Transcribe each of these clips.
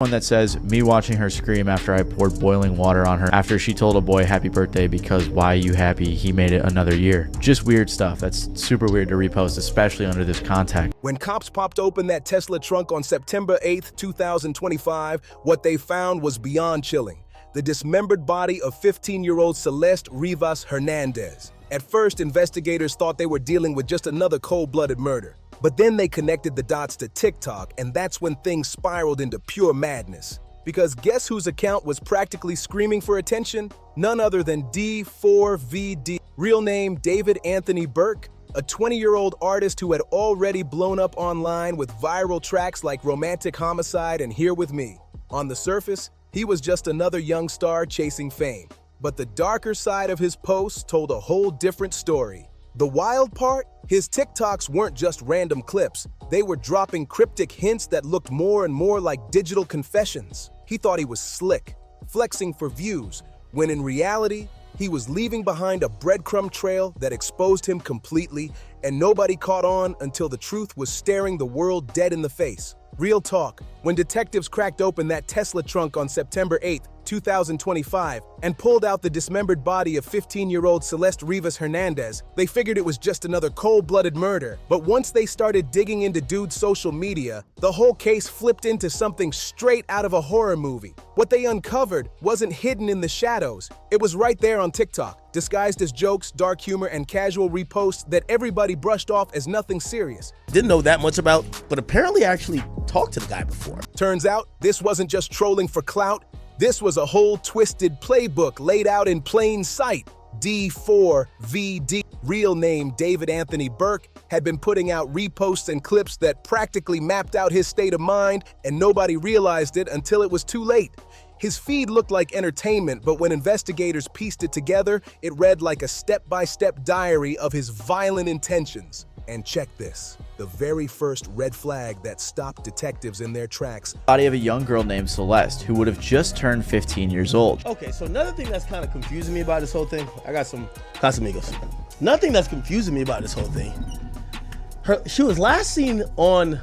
One that says, me watching her scream after I poured boiling water on her after she told a boy happy birthday because why you happy, he made it another year. Just weird stuff that's super weird to repost, especially under this context. When cops popped open that Tesla trunk on September 8th, 2025, what they found was beyond chilling. The dismembered body of 15-year-old Celeste Rivas Hernandez. At first, investigators thought they were dealing with just another cold-blooded murder. But then they connected the dots to TikTok, and that's when things spiraled into pure madness. Because guess whose account was practically screaming for attention? None other than D4vd's. Real name David Anthony Burke, a 20-year-old artist who had already blown up online with viral tracks like Romantic Homicide and Here With Me. On the surface, he was just another young star chasing fame. But the darker side of his posts told a whole different story. The wild part? His TikToks weren't just random clips. They were dropping cryptic hints that looked more and more like digital confessions. He thought he was slick, flexing for views, when in reality, he was leaving behind a breadcrumb trail that exposed him completely, and nobody caught on until the truth was staring the world dead in the face. Real talk, when detectives cracked open that Tesla trunk on September 8th, 2025, and pulled out the dismembered body of 15-year-old Celeste Rivas Hernandez, they figured it was just another cold-blooded murder. But once they started digging into dude's social media, the whole case flipped into something straight out of a horror movie. What they uncovered wasn't hidden in the shadows. It was right there on TikTok, disguised as jokes, dark humor, and casual reposts that everybody brushed off as nothing serious. Didn't know that much about, but apparently I actually talked to the guy before. Turns out, this wasn't just trolling for clout. This was a whole twisted playbook laid out in plain sight. D4vd's, real name David Anthony Burke, had been putting out reposts and clips that practically mapped out his state of mind, and nobody realized it until it was too late. His feed looked like entertainment, but when investigators pieced it together, it read like a step-by-step diary of his violent intentions. And check this, the very first red flag that stopped detectives in their tracks. Body of a young girl named Celeste, who would have just turned 15 years old. Okay, so another thing that's kind of confusing me about this whole thing, I got some Casamigos. Nothing that's confusing me about this whole thing. She was last seen on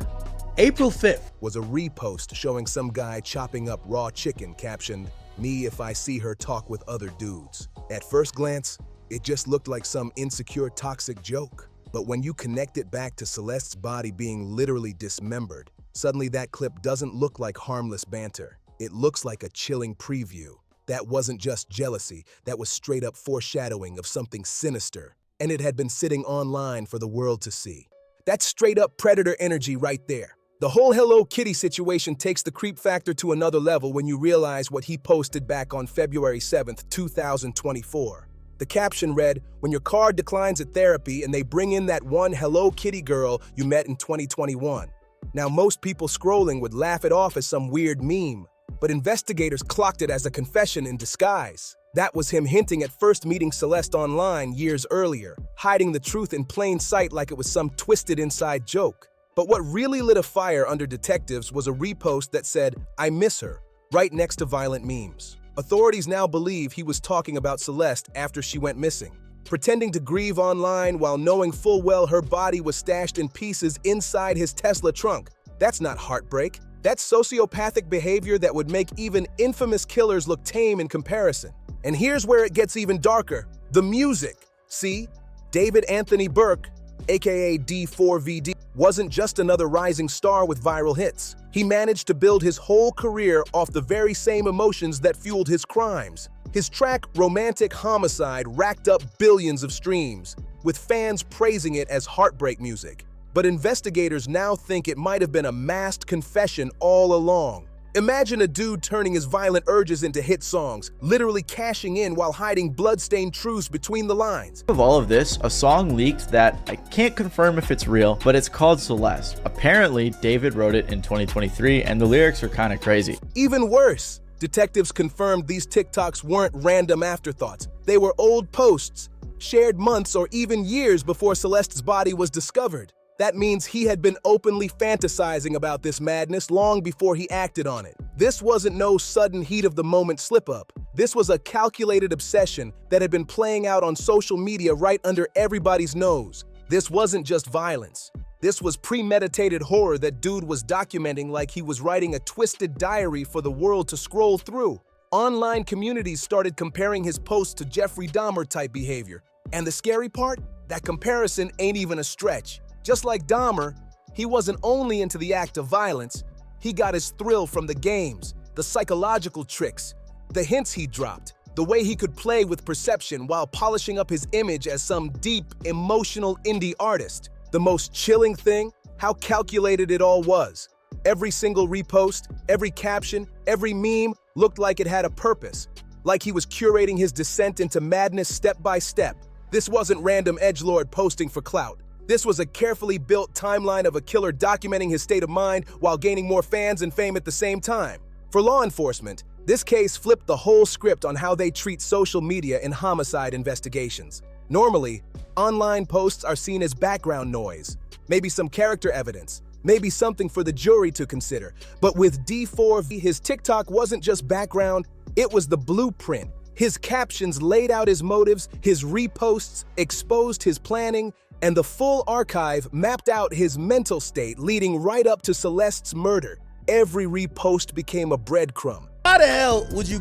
April 5th. Was a repost showing some guy chopping up raw chicken captioned, "Me if I see her talk with other dudes." At first glance, it just looked like some insecure toxic joke. But when you connect it back to Celeste's body being literally dismembered, suddenly that clip doesn't look like harmless banter. It looks like a chilling preview. That wasn't just jealousy, that was straight up foreshadowing of something sinister. And it had been sitting online for the world to see. That's straight up predator energy right there. The whole Hello Kitty situation takes the creep factor to another level when you realize what he posted back on February 7th, 2024. The caption read, "When your car declines at therapy and they bring in that one Hello Kitty girl you met in 2021. Now, most people scrolling would laugh it off as some weird meme, but investigators clocked it as a confession in disguise. That was him hinting at first meeting Celeste online years earlier, hiding the truth in plain sight like it was some twisted inside joke. But what really lit a fire under detectives was a repost that said, "I miss her," right next to violent memes. Authorities now believe he was talking about Celeste after she went missing, pretending to grieve online while knowing full well her body was stashed in pieces inside his Tesla trunk. That's not heartbreak. That's sociopathic behavior that would make even infamous killers look tame in comparison. And here's where it gets even darker. The music. See, David Anthony Burke, aka D4vd's, wasn't just another rising star with viral hits. He managed to build his whole career off the very same emotions that fueled his crimes. His track Romantic Homicide racked up billions of streams, with fans praising it as heartbreak music. But investigators now think it might have been a masked confession all along. Imagine a dude turning his violent urges into hit songs, literally cashing in while hiding bloodstained truths between the lines. Of all of this, a song leaked that I can't confirm if it's real, but it's called Celeste. Apparently, David wrote it in 2023, and the lyrics are kind of crazy. Even worse, detectives confirmed these TikToks weren't random afterthoughts. They were old posts, shared months or even years before Celeste's body was discovered. That means he had been openly fantasizing about this madness long before he acted on it. This wasn't no sudden heat-of-the-moment slip-up. This was a calculated obsession that had been playing out on social media right under everybody's nose. This wasn't just violence. This was premeditated horror that dude was documenting like he was writing a twisted diary for the world to scroll through. Online communities started comparing his posts to Jeffrey Dahmer-type behavior. And the scary part? That comparison ain't even a stretch. Just like Dahmer, he wasn't only into the act of violence, he got his thrill from the games, the psychological tricks, the hints he dropped, the way he could play with perception while polishing up his image as some deep, emotional indie artist. The most chilling thing? How calculated it all was. Every single repost, every caption, every meme looked like it had a purpose, like he was curating his descent into madness step by step. This wasn't random edgelord posting for clout. This was a carefully built timeline of a killer documenting his state of mind while gaining more fans and fame at the same time. For law enforcement, this case flipped the whole script on how they treat social media in homicide investigations. Normally, online posts are seen as background noise, maybe some character evidence, maybe something for the jury to consider. But with D4v, his TikTok wasn't just background, it was the blueprint. His captions laid out his motives, his reposts exposed his planning, and the full archive mapped out his mental state leading right up to Celeste's murder. Every repost became a breadcrumb. Why the hell would you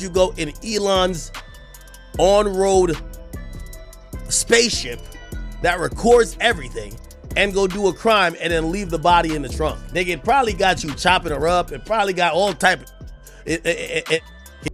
go in Elon's on-road spaceship that records everything and go do a crime and then leave the body in the trunk? Nigga, it probably got you chopping her up. It probably got all type of...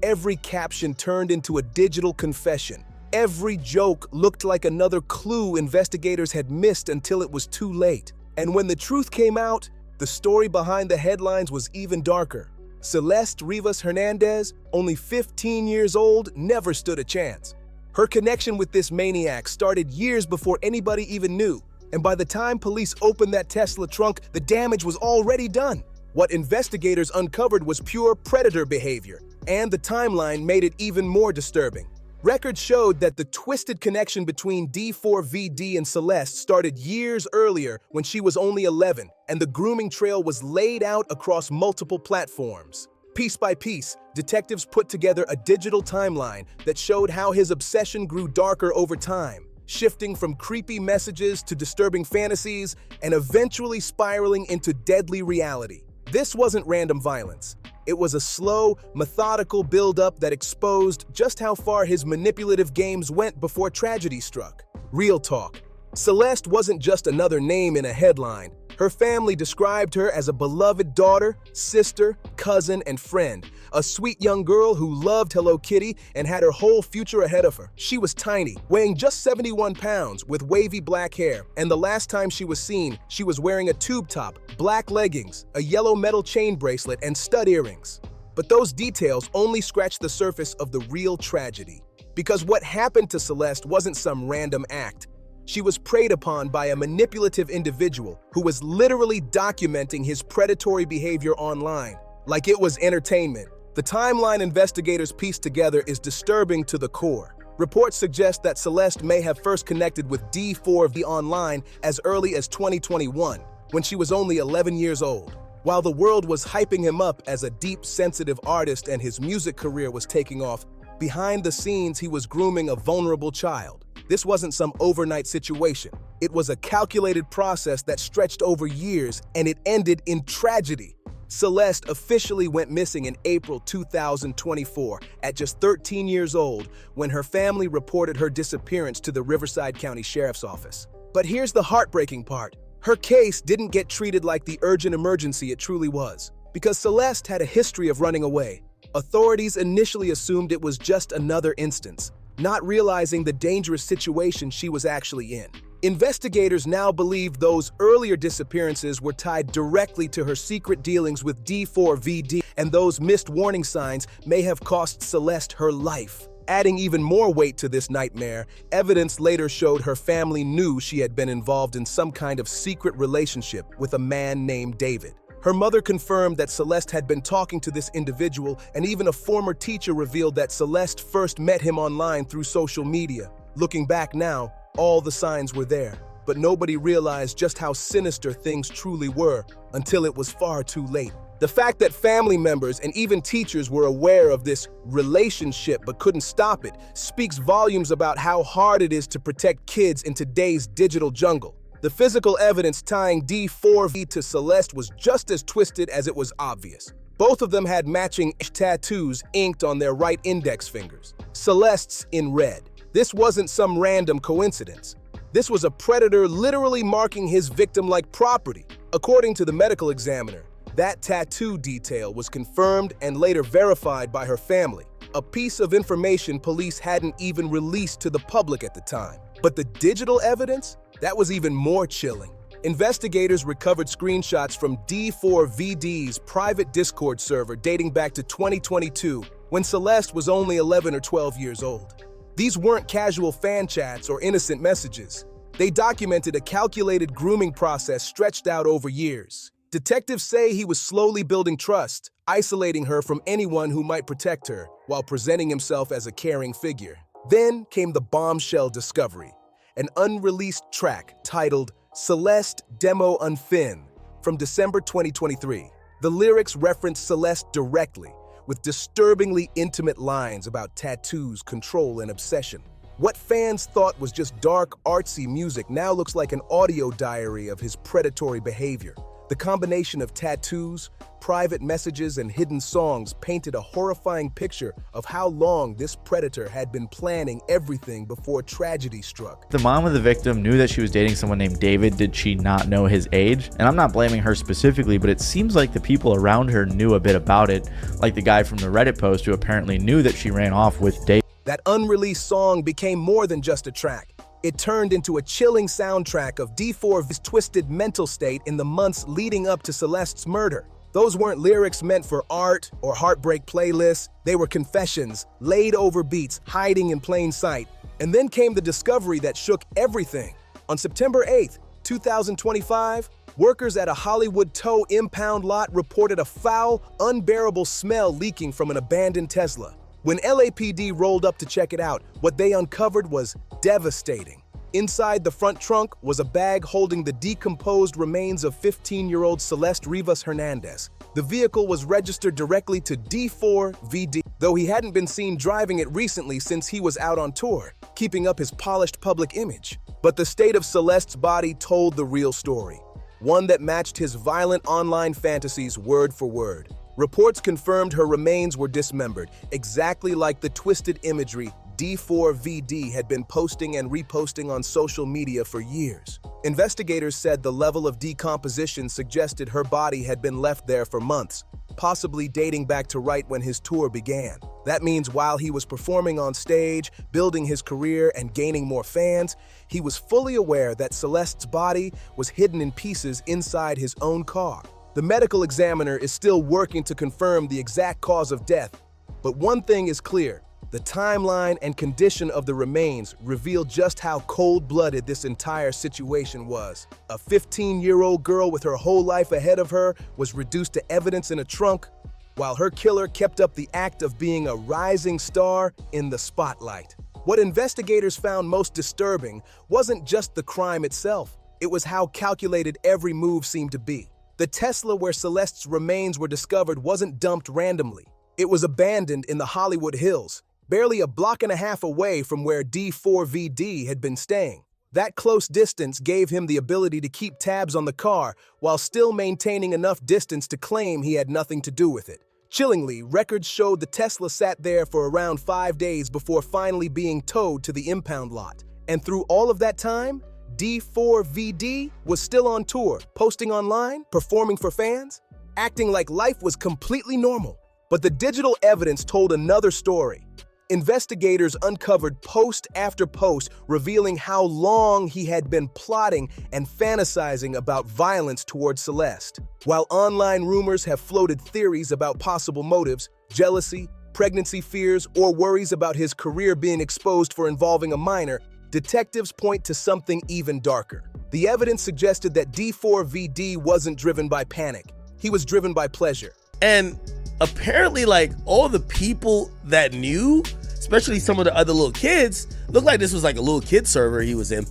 Every caption turned into a digital confession. Every joke looked like another clue investigators had missed until it was too late. And when the truth came out, the story behind the headlines was even darker. Celeste Rivas Hernandez, only 15 years old, never stood a chance. Her connection with this maniac started years before anybody even knew, and by the time police opened that Tesla trunk, the damage was already done. What investigators uncovered was pure predator behavior, and the timeline made it even more disturbing. Records showed that the twisted connection between D4vd and Celeste started years earlier when she was only 11, and the grooming trail was laid out across multiple platforms. Piece by piece, detectives put together a digital timeline that showed how his obsession grew darker over time, shifting from creepy messages to disturbing fantasies and eventually spiraling into deadly reality. This wasn't random violence. It was a slow, methodical build-up that exposed just how far his manipulative games went before tragedy struck. Real talk. Celeste wasn't just another name in a headline. Her family described her as a beloved daughter, sister, cousin, and friend. A sweet young girl who loved Hello Kitty and had her whole future ahead of her. She was tiny, weighing just 71 pounds with wavy black hair, and the last time she was seen, she was wearing a tube top, black leggings, a yellow metal chain bracelet, and stud earrings. But those details only scratched the surface of the real tragedy. Because what happened to Celeste wasn't some random act. She was preyed upon by a manipulative individual who was literally documenting his predatory behavior online, like it was entertainment. The timeline investigators pieced together is disturbing to the core. Reports suggest that Celeste may have first connected with D4v online as early as 2021, when she was only 11 years old. While the world was hyping him up as a deep, sensitive artist and his music career was taking off, behind the scenes he was grooming a vulnerable child. This wasn't some overnight situation. It was a calculated process that stretched over years, and it ended in tragedy. Celeste officially went missing in April 2024 at just 13 years old when her family reported her disappearance to the Riverside County Sheriff's Office. But here's the heartbreaking part. Her case didn't get treated like the urgent emergency it truly was, because Celeste had a history of running away. Authorities initially assumed it was just another instance, not realizing the dangerous situation she was actually in. Investigators now believe those earlier disappearances were tied directly to her secret dealings with D4vd, and those missed warning signs may have cost Celeste her life. Adding even more weight to this nightmare, evidence later showed her family knew she had been involved in some kind of secret relationship with a man named David. Her mother confirmed that Celeste had been talking to this individual, and even a former teacher revealed that Celeste first met him online through social media. Looking back now, all the signs were there, but nobody realized just how sinister things truly were until it was far too late. The fact that family members and even teachers were aware of this relationship but couldn't stop it speaks volumes about how hard it is to protect kids in today's digital jungle. The physical evidence tying D4v to Celeste was just as twisted as it was obvious. Both of them had matching tattoos inked on their right index fingers, Celeste's in red. This wasn't some random coincidence. This was a predator literally marking his victim like property. According to the medical examiner, that tattoo detail was confirmed and later verified by her family, a piece of information police hadn't even released to the public at the time. But the digital evidence? That was even more chilling. Investigators recovered screenshots from D4vd's private Discord server dating back to 2022, when Celeste was only 11 or 12 years old. These weren't casual fan chats or innocent messages. They documented a calculated grooming process stretched out over years. Detectives say he was slowly building trust, isolating her from anyone who might protect her, while presenting himself as a caring figure. Then came the bombshell discovery, an unreleased track titled Celeste Demo Unfin from December 2023. The lyrics reference Celeste directly, with disturbingly intimate lines about tattoos, control, and obsession. What fans thought was just dark, artsy music now looks like an audio diary of his predatory behavior. The combination of tattoos, private messages, and hidden songs painted a horrifying picture of how long this predator had been planning everything before tragedy struck. The mom of the victim knew that she was dating someone named David. Did she not know his age? And I'm not blaming her specifically, but it seems like the people around her knew a bit about it, like the guy from the Reddit post who apparently knew that she ran off with David. That unreleased song became more than just a track. It turned into a chilling soundtrack of D4v's twisted mental state in the months leading up to Celeste's murder. Those weren't lyrics meant for art or heartbreak playlists. They were confessions, laid over beats, hiding in plain sight. And then came the discovery that shook everything. On September 8th, 2025, workers at a Hollywood tow impound lot reported a foul, unbearable smell leaking from an abandoned Tesla. When LAPD rolled up to check it out, what they uncovered was devastating. Inside the front trunk was a bag holding the decomposed remains of 15-year-old Celeste Rivas Hernandez. The vehicle was registered directly to D4vd, though he hadn't been seen driving it recently since he was out on tour, keeping up his polished public image. But the state of Celeste's body told the real story, one that matched his violent online fantasies word for word. Reports confirmed her remains were dismembered, exactly like the twisted imagery D4vd had been posting and reposting on social media for years. Investigators said the level of decomposition suggested her body had been left there for months, possibly dating back to right when his tour began. That means while he was performing on stage, building his career, and gaining more fans, he was fully aware that Celeste's body was hidden in pieces inside his own car. The medical examiner is still working to confirm the exact cause of death, but one thing is clear. The timeline and condition of the remains reveal just how cold-blooded this entire situation was. A 15-year-old girl with her whole life ahead of her was reduced to evidence in a trunk, while her killer kept up the act of being a rising star in the spotlight. What investigators found most disturbing wasn't just the crime itself, it was how calculated every move seemed to be. The Tesla where Celeste's remains were discovered wasn't dumped randomly. It was abandoned in the Hollywood Hills, barely a block and a half away from where D4vd had been staying. That close distance gave him the ability to keep tabs on the car while still maintaining enough distance to claim he had nothing to do with it. Chillingly, records showed the Tesla sat there for around 5 days before finally being towed to the impound lot. And through all of that time, D4vd was still on tour, posting online, performing for fans, acting like life was completely normal. But the digital evidence told another story. Investigators uncovered post after post revealing how long he had been plotting and fantasizing about violence towards Celeste. While online rumors have floated theories about possible motives, jealousy, pregnancy fears, or worries about his career being exposed for involving a minor, detectives point to something even darker. The evidence suggested that D4vd wasn't driven by panic. He was driven by pleasure. And apparently, like, all the people that knew, especially some of the other little kids, looked like this was like a little kid server he was in.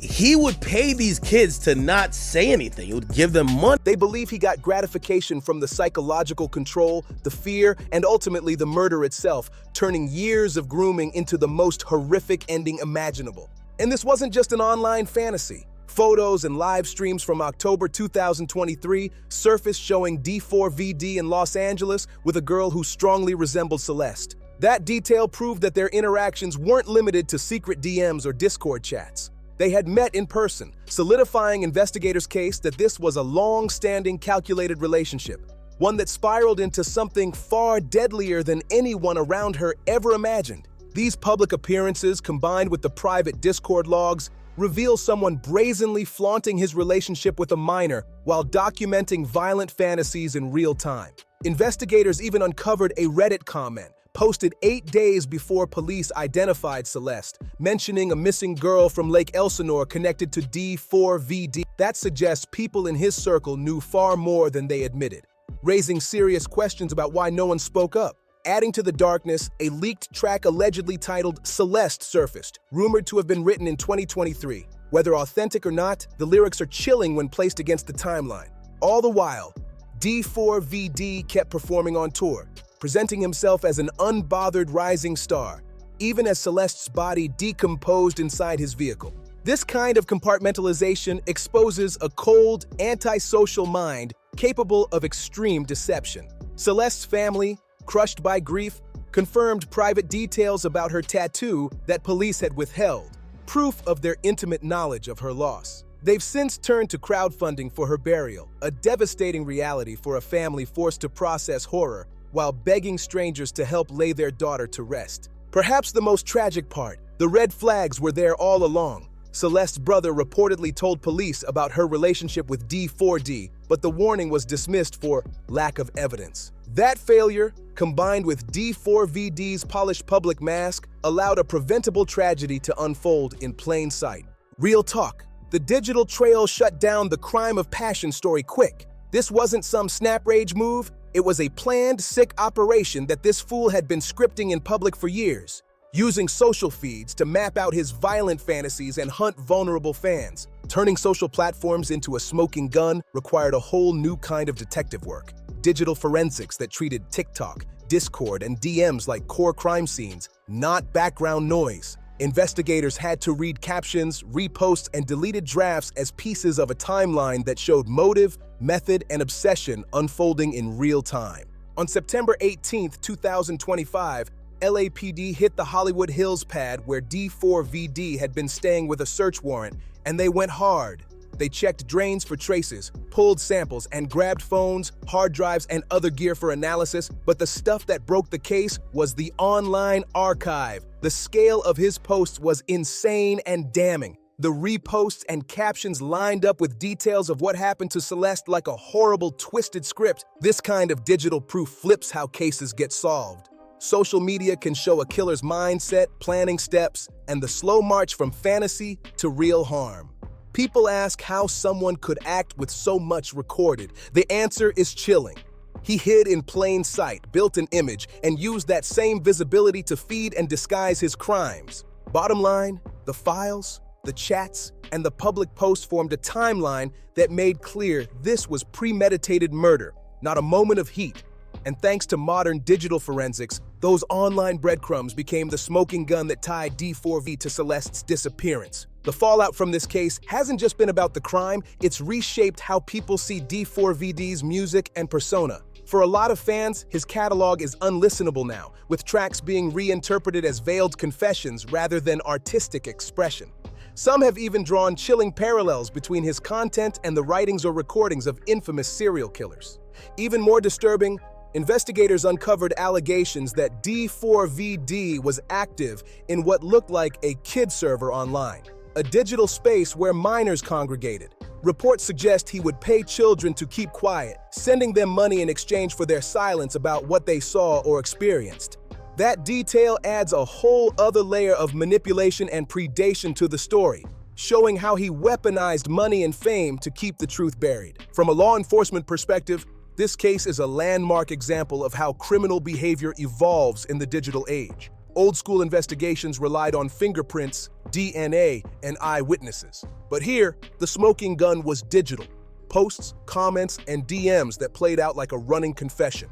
He would pay these kids to not say anything. He would give them money. They believe he got gratification from the psychological control, the fear, and ultimately the murder itself, turning years of grooming into the most horrific ending imaginable. And this wasn't just an online fantasy. Photos and live streams from October 2023 surfaced showing D4vd in Los Angeles with a girl who strongly resembled Celeste. That detail proved that their interactions weren't limited to secret DMs or Discord chats. They had met in person, solidifying investigators' case that this was a long-standing, calculated relationship, one that spiraled into something far deadlier than anyone around her ever imagined. These public appearances, combined with the private Discord logs, reveal someone brazenly flaunting his relationship with a minor while documenting violent fantasies in real time. Investigators even uncovered a Reddit comment posted 8 days before police identified Celeste, mentioning a missing girl from Lake Elsinore connected to D4vd. That suggests people in his circle knew far more than they admitted, raising serious questions about why no one spoke up. Adding to the darkness, a leaked track allegedly titled Celeste surfaced, rumored to have been written in 2023. Whether authentic or not, the lyrics are chilling when placed against the timeline. All the while, D4vd kept performing on tour, presenting himself as an unbothered rising star, even as Celeste's body decomposed inside his vehicle. This kind of compartmentalization exposes a cold, antisocial mind capable of extreme deception. Celeste's family, crushed by grief, confirmed private details about her tattoo that police had withheld, proof of their intimate knowledge of her loss. They've since turned to crowdfunding for her burial, a devastating reality for a family forced to process horror while begging strangers to help lay their daughter to rest. Perhaps the most tragic part, the red flags were there all along. Celeste's brother reportedly told police about her relationship with D4d, but the warning was dismissed for lack of evidence. That failure, combined with D4vd's polished public mask, allowed a preventable tragedy to unfold in plain sight. Real talk, the digital trail shut down the crime of passion story quick. This wasn't some snap rage move, it was a planned, sick operation that this fool had been scripting in public for years, using social feeds to map out his violent fantasies and hunt vulnerable fans. Turning social platforms into a smoking gun required a whole new kind of detective work. Digital forensics that treated TikTok, Discord, and DMs like core crime scenes, not background noise. Investigators had to read captions, reposts, and deleted drafts as pieces of a timeline that showed motive, method, and obsession unfolding in real time. On September 18, 2025, LAPD hit the Hollywood Hills pad where D4vd had been staying with a search warrant, and they went hard. They checked drains for traces, pulled samples, and grabbed phones, hard drives, and other gear for analysis, but the stuff that broke the case was the online archive. The scale of his posts was insane and damning. The reposts and captions lined up with details of what happened to Celeste like a horrible, twisted script. This kind of digital proof flips how cases get solved. Social media can show a killer's mindset, planning steps, and the slow march from fantasy to real harm. People ask how someone could act with so much recorded. The answer is chilling. He hid in plain sight, built an image, and used that same visibility to feed and disguise his crimes. Bottom line, the files, the chats, and the public posts formed a timeline that made clear this was premeditated murder, not a moment of heat. And thanks to modern digital forensics, those online breadcrumbs became the smoking gun that tied D4v to Celeste's disappearance. The fallout from this case hasn't just been about the crime, it's reshaped how people see D4vd's music and persona. For a lot of fans, his catalog is unlistenable now, with tracks being reinterpreted as veiled confessions rather than artistic expression. Some have even drawn chilling parallels between his content and the writings or recordings of infamous serial killers. Even more disturbing, investigators uncovered allegations that D4vd was active in what looked like a kid server online, a digital space where minors congregated. Reports suggest he would pay children to keep quiet, sending them money in exchange for their silence about what they saw or experienced. That detail adds a whole other layer of manipulation and predation to the story, showing how he weaponized money and fame to keep the truth buried. From a law enforcement perspective, this case is a landmark example of how criminal behavior evolves in the digital age. Old-school investigations relied on fingerprints, DNA, and eyewitnesses. But here, the smoking gun was digital. Posts, comments, and DMs that played out like a running confession.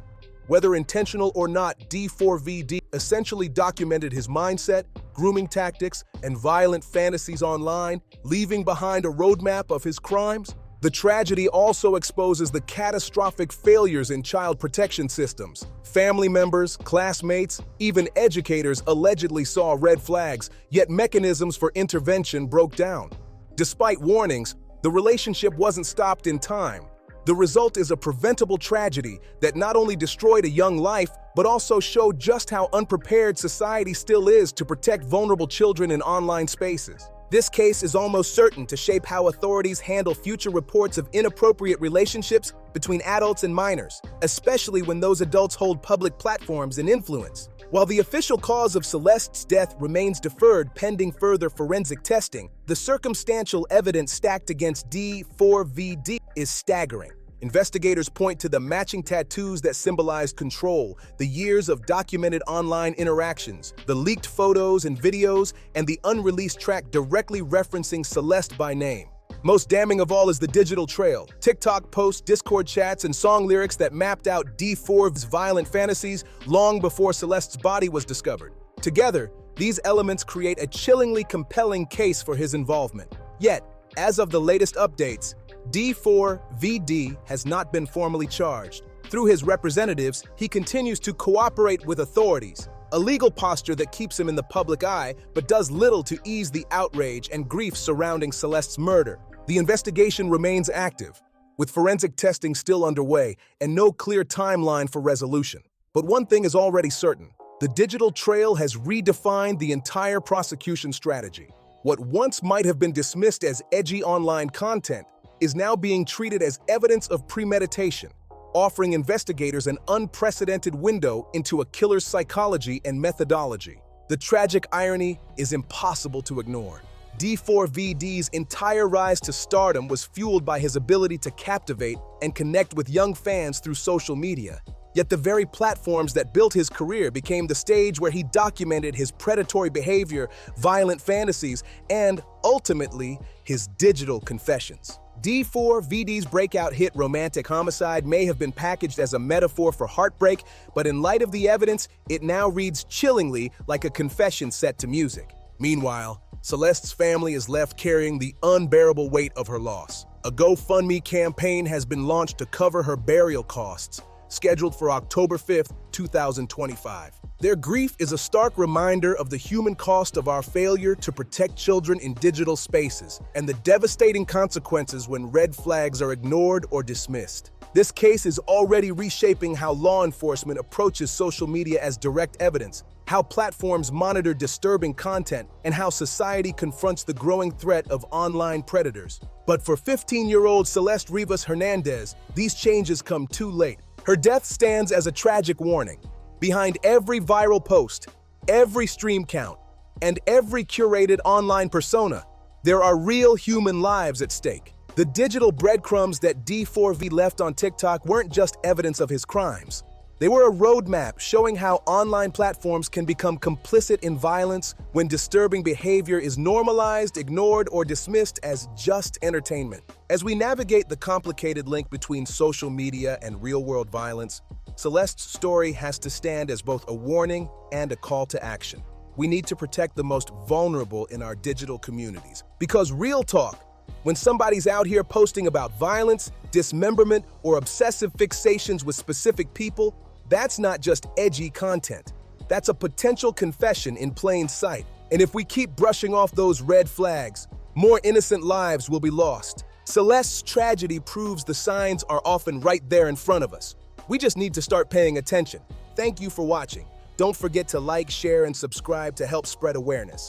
Whether intentional or not, D4vd essentially documented his mindset, grooming tactics, and violent fantasies online, leaving behind a roadmap of his crimes. The tragedy also exposes the catastrophic failures in child protection systems. Family members, classmates, even educators allegedly saw red flags, yet mechanisms for intervention broke down. Despite warnings, the relationship wasn't stopped in time. The result is a preventable tragedy that not only destroyed a young life, but also showed just how unprepared society still is to protect vulnerable children in online spaces. This case is almost certain to shape how authorities handle future reports of inappropriate relationships between adults and minors, especially when those adults hold public platforms and influence. While the official cause of Celeste's death remains deferred pending further forensic testing, the circumstantial evidence stacked against D4vd is staggering. Investigators point to the matching tattoos that symbolize control, the years of documented online interactions, the leaked photos and videos, and the unreleased track directly referencing Celeste by name. Most damning of all is the digital trail, TikTok posts, Discord chats, and song lyrics that mapped out D4vd's violent fantasies long before Celeste's body was discovered. Together, these elements create a chillingly compelling case for his involvement. Yet, as of the latest updates, D4vd has not been formally charged. Through his representatives, he continues to cooperate with authorities, a legal posture that keeps him in the public eye but does little to ease the outrage and grief surrounding Celeste's murder. The investigation remains active, with forensic testing still underway and no clear timeline for resolution. But one thing is already certain: the digital trail has redefined the entire prosecution strategy. What once might have been dismissed as edgy online content is now being treated as evidence of premeditation, offering investigators an unprecedented window into a killer's psychology and methodology. The tragic irony is impossible to ignore. D4vd's entire rise to stardom was fueled by his ability to captivate and connect with young fans through social media. Yet the very platforms that built his career became the stage where he documented his predatory behavior, violent fantasies, and, ultimately, his digital confessions. D4vd's breakout hit Romantic Homicide may have been packaged as a metaphor for heartbreak, but in light of the evidence, it now reads chillingly like a confession set to music. Meanwhile, Celeste's family is left carrying the unbearable weight of her loss. A GoFundMe campaign has been launched to cover her burial costs, scheduled for October 5th, 2025. Their grief is a stark reminder of the human cost of our failure to protect children in digital spaces and the devastating consequences when red flags are ignored or dismissed. This case is already reshaping how law enforcement approaches social media as direct evidence, how platforms monitor disturbing content, and how society confronts the growing threat of online predators. But for 15-year-old Celeste Rivas Hernandez, these changes come too late. Her death stands as a tragic warning. Behind every viral post, every stream count, and every curated online persona, there are real human lives at stake. The digital breadcrumbs that D4vd left on TikTok weren't just evidence of his crimes. They were a roadmap showing how online platforms can become complicit in violence when disturbing behavior is normalized, ignored, or dismissed as just entertainment. As we navigate the complicated link between social media and real-world violence, Celeste's story has to stand as both a warning and a call to action. We need to protect the most vulnerable in our digital communities. Because real talk, when somebody's out here posting about violence, dismemberment, or obsessive fixations with specific people, that's not just edgy content. That's a potential confession in plain sight. And if we keep brushing off those red flags, more innocent lives will be lost. Celeste's tragedy proves the signs are often right there in front of us. We just need to start paying attention. Thank you for watching. Don't forget to like, share, and subscribe to help spread awareness.